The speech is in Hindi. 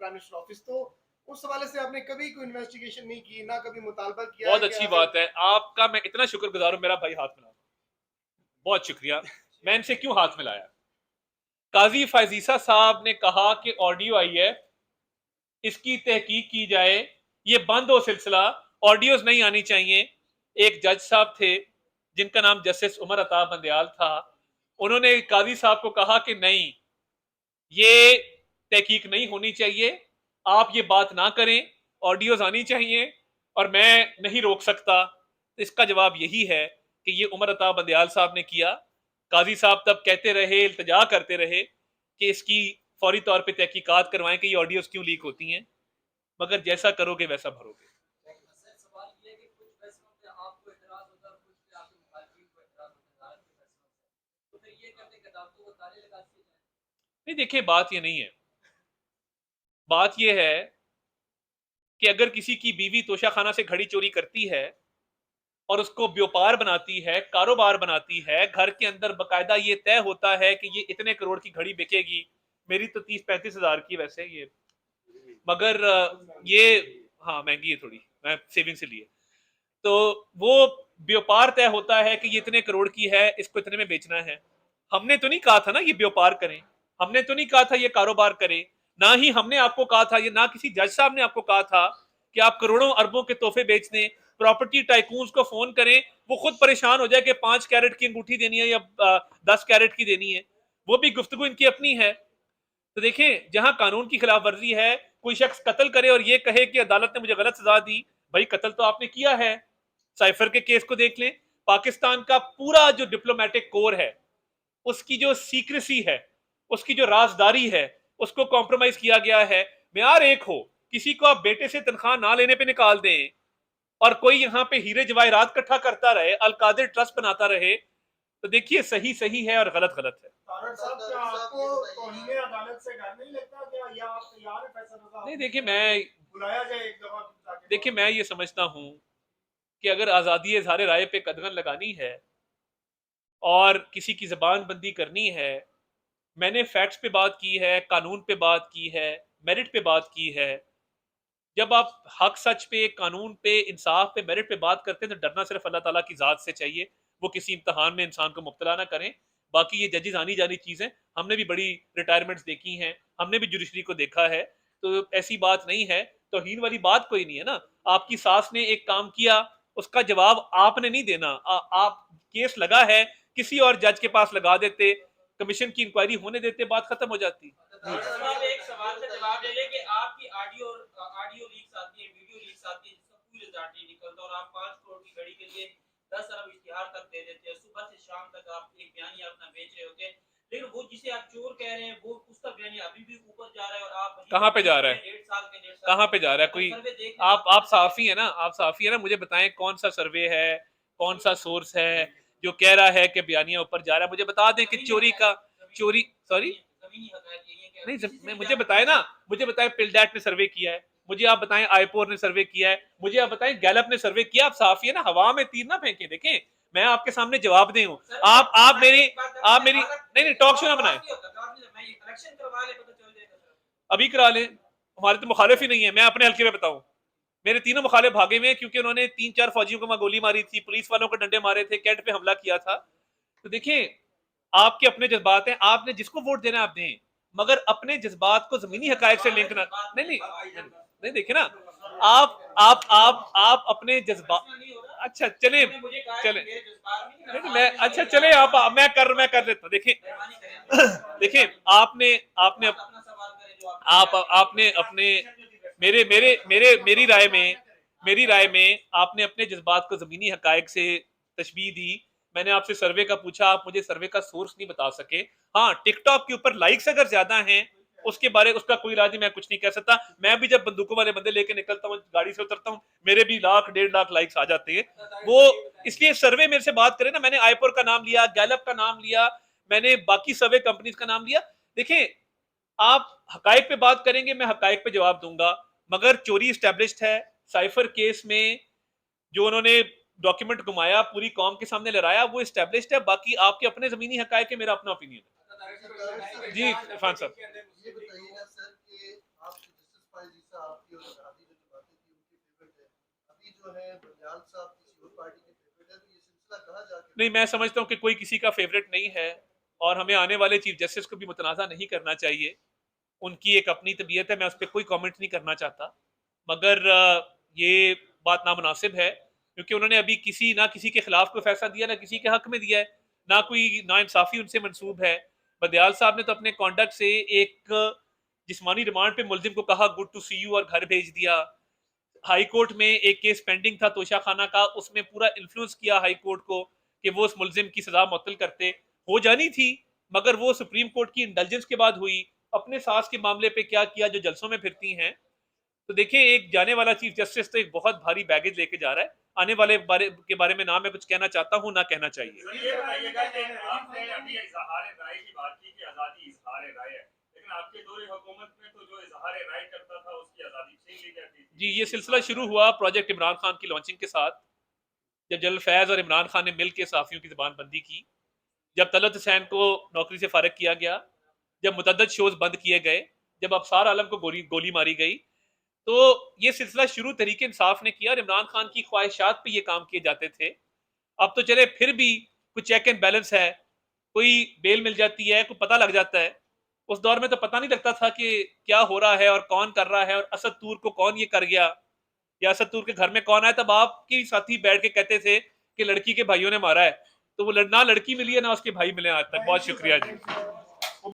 प्राइम मिनिस्टर ऑफिस, तो उस हवाले से आपने कभी कोई इन्वेस्टिगेशन नहीं की, ना कभी मुतालबा किया? बहुत अच्छी बात है आपका, मैं इतना शुक्रगुजार हूं, मेरा भाई हाथ मिला, बहुत शुक्रिया। मैं इनसे क्यों हाथ मिलाया? काजी फायजीसा साहब ने कहा कि ऑडियो आई है, इसकी तहकीक की जाए, ये बंद हो सिलसिला, ऑडियोज नहीं आनी चाहिए। एक जज साहब थे जिनका नाम जस्टिस उमर अता बंदयाल था, उन्होंने काजी साहब को कहा कि नहीं, ये तहकीक नहीं होनी चाहिए, आप ये बात ना करें, ऑडियोज आनी चाहिए और मैं नहीं रोक सकता। तो इसका जवाब यही है कि ये उमर अता बंदयाल साहब ने किया। काजी साहब तब कहते रहे, इल्तजा करते रहे कि इसकी फौरी तौर पे तहकीकात करवाएं कि ये ऑडियोज क्यों लीक होती हैं, मगर जैसा करोगे वैसा भरोगे। नहीं देखिए, बात ये नहीं है, बात ये है कि अगर किसी की बीवी तोशाखाना से घड़ी चोरी करती है और उसको व्यापार बनाती है, कारोबार बनाती है, घर के अंदर बकायदा ये तय होता है कि ये इतने करोड़ की घड़ी बिकेगी, मेरी तो 30-35 हजार की वैसे ये, मगर ये हाँ महंगी है थोड़ी, मैं सेविंग से लिए, तो वो व्यापार तय होता है कि ये इतने करोड़ की है, इसको इतने में बेचना है। हमने तो नहीं कहा था ना ये व्यापार करें, हमने तो नहीं कहा था ये कारोबार करें, ना ही हमने आपको कहा था, ये ना किसी जज साहब ने आपको कहा था कि आप करोड़ों अरबों के तोहफे बेच दें। प्रॉपर्टी टाइकून्स को फोन करें, वो खुद परेशान हो जाए कि 5 कैरेट की अंगूठी देनी है या 10 कैरेट की देनी है, वो भी गुफ्तगू इनकी अपनी है। तो देखें, जहां कानून की खिलाफ वर्जी है, कोई शख्स कत्ल करे और ये कहे कि अदालत ने मुझे गलत सजा दी, भाई कत्ल तो आपने किया है। साइफर के केस को देख लें, पाकिस्तान का पूरा जो डिप्लोमेटिक कोर है, उसकी जो सीक्रेसी है, उसकी जो राजदारी है, उसको कॉम्प्रोमाइज किया गया है। म्यार एक हो, किसी को आप बेटे से तनख्वाह ना लेने पे निकाल दें और कोई यहाँ पे हीरे जवाहरात इकट्ठा करता रहे, अलकादिर ट्रस्ट बनाता रहे, तो देखिए सही सही है और गलत गलत है। नहीं देखिए, मैं बुलाया जाए एक दफा, देखिए मैं ये समझता हूं कि अगर आज़ादी इज़हार राय पे कदगन लगानी है और किसी की जबान बंदी करनी है, मैंने फैक्ट्स पे बात की है, कानून पे बात की है, मेरिट पे बात की है। जब आप हक सच पे, कानून पे, इंसाफ पे, मेरिट पे बात करते हैं तो डरना सिर्फ अल्लाह ताला की ज़ात से चाहिए, वो किसी इम्तहान में इंसान को मुब्तला ना करें। बाकी ये जजेस आनी जानी चीज़ें, हमने भी बड़ी रिटायरमेंट्स देखी हैं, हमने भी जुडिशरी को देखा है, तो ऐसी बात नहीं है, तौहीन वाली बात कोई नहीं है ना। आपकी सास ने एक काम किया, उसका जवाब आपने नहीं देना, आप केस लगा है, किसी और जज के पास लगा देते, कमीशन की इंक्वायरी होने देते, बात खत्म हो जाती। एक सवाल का जवाब दे ले कि आपकी ऑडियो ऑडियो लीक्स आती है, वीडियो लीक्स आती है, जिसका कोई रिजल्ट नहीं निकलता और आप 5 करोड़ की घड़ी के लिए 10 अरब इश्तिहार तक दे देते हैं, सुबह से शाम तक आप एक बयानिया अपना बेच रहे होते हैं, लेकिन वो जिसे आप चोर कह रहे हैं वो उसका बयानिया अभी भी ऊपर जा रहा है और आप कहाँ पे जा रहा है, 1.5 साल के कहाँ पे जा रहा है कोई? आप साफी है ना, आप साफी है ना, मुझे बताएं कौन सा सर्वे है, कौन सा सोर्स है जो कह रहा है कि बयानिया ऊपर जा रहा है? मुझे बता दें कि चोरी का, चोरी, सॉरी नहीं, मुझे बताए ना, मुझे बताए पिलडैट ने सर्वे किया है, मुझे आप बताएं आईपोर ने सर्वे किया है, मुझे आप बताएं गैलप ने सर्वे किया। आप साफी है ना, हवा में तीर ना फेंके, देखें मैं आपके सामने जवाब दे हूँ, आप मेरी नहीं टॉक शो ना बनाए, अभी करा ले, हमारे तो मुखालिफ ही नहीं है। मैं अपने हल्के में बताऊं, मेरे तीनों मुखालिफ भागे हुए हैं क्योंकि उन्होंने 3-4 फौजियों को वहां गोली मारी थी, पुलिस वालों को डंडे मारे थे, कैंट पे हमला किया था। तो देखिए, आपके अपने जज्बात हैं, आपने जिसको वोट देना आप दें, मगर अपने जज्बात को जमीनी हकायक से लिंक ना, नहीं नहीं नहीं, देखिए ना, आप अपने जज्बात, अच्छा चले चले, नहीं मैं, अच्छा चले आप, मैं कर लेता। देखिए देखिए, आपने आपने आपने अपने, मेरी राय में आपने अपने जज्बात को जमीनी हकायक से तशबीह दी। मैंने आपसे सर्वे का पूछा, आप मुझे सर्वे का सोर्स नहीं बता सके। हाँ, टिकटॉक के ऊपर लाइक्स अगर ज्यादा हैं, उसके बारे उसका कोई इलाज नहीं, मैं कुछ नहीं कह सकता। मैं भी जब बंदूकों वाले बंदे लेके निकलता हूँ, गाड़ी से उतरता हूँ, मेरे भी 1-1.5 लाख लाइक्स आ जाते हैं। वो इसलिए सर्वे मेरे से बात करें ना, मैंने आईपोर का नाम लिया, गैलप का नाम लिया, मैंने बाकी सर्वे कंपनीज का नाम लिया। देखें, आप हकायक पे बात करेंगे, मैं हकायक पे जवाब दूंगा, मगर चोरी स्टैब्लिश्ड है। साइफर केस में जो उन्होंने डॉक्यूमेंट घुमाया, पूरी कौम के सामने लहराया, वो स्टैब्लिश्ड है। बाकी आपके अपने जमीनी हकायक है, मेरा अपना ओपिनियन है। जी इरफान साहब, बदयाल साहब किसी और पार्टी के फेवरेट है, तो ये सिलसिला कहाँ जाके नहीं, मैं समझता हूँ कि कोई किसी का फेवरेट नहीं है और हमें आने वाले चीफ जस्टिस को भी मुतनाज़ा नहीं करना चाहिए। उनकी एक अपनी तबीयत है, मैं उस पर कोई कमेंट नहीं करना चाहता, मगर ये बात नामुनासिब है क्योंकि उन्होंने अभी किसी ना किसी के खिलाफ कोई फैसला दिया, ना किसी के हक में दिया है, ना कोई नाइंसाफ़ी उनसे मंसूब है। बदयाल साहब ने तो अपने कॉन्डक्ट से एक जिस्मानी रिमांड पे मुलजिम को कहा गुड टू सी यू और घर भेज दिया। हाई कोर्ट में एक केस पेंडिंग था तोशा खाना का, उसमें पूरा इन्फ्लुएंस किया हाई कोर्ट को कि वो उस मुलजिम की सजा मुअत्तल करते। हो जानी थी, मगर वो सुप्रीम कोर्ट की इंडल्जेंस के बाद हुई। अपने सास के मामले पे क्या किया जो जलसों में फिरती हैं। तो देखिए, एक जाने वाला चीफ जस्टिस तो एक बहुत भारी बैगेज लेके जा रहा है। आने वाले बारे में ना मैं कुछ कहना चाहता हूँ ना कहना चाहिए। सर ये बताइएगा कि आपने अभी इज़हार राय की बात की कि आज़ादी इज़हार राय है, लेकिन आपके दौरे हुकूमत में तो जो इज़हार राय करता था उसकी आज़ादी छीन ली जाती थी। जी, ये सिलसिला शुरू हुआ प्रोजेक्ट इमरान खान की लॉन्चिंग के साथ, जब जनरल फैज़ और इमरान खान ने मिल के सहाफ़ियों की ज़बानबंदी की, जब तलत हुसैन को नौकरी से फारिग किया गया, जब मुतअद्दिद शोज़ बंद किए गए, जब अबसार आलम को गोली मारी गई, तो ये सिलसिला शुरू तहरीक इंसाफ ने किया और इमरान खान की ख्वाहिशात पे ये काम किए जाते थे। अब तो चले फिर भी कुछ चेक एंड बैलेंस है, कोई बेल मिल जाती है, कोई पता लग जाता है। उस दौर में तो पता नहीं लगता था कि क्या हो रहा है और कौन कर रहा है और असद तूर को कौन ये कर गया या असद तूर के घर में कौन आया। तब आपके साथी बैठ के कहते थे कि लड़की के भाइयों ने मारा है, तो वो ना लड़की मिली है ना उसके भाई मिले आज तक। बहुत शुक्रिया जी।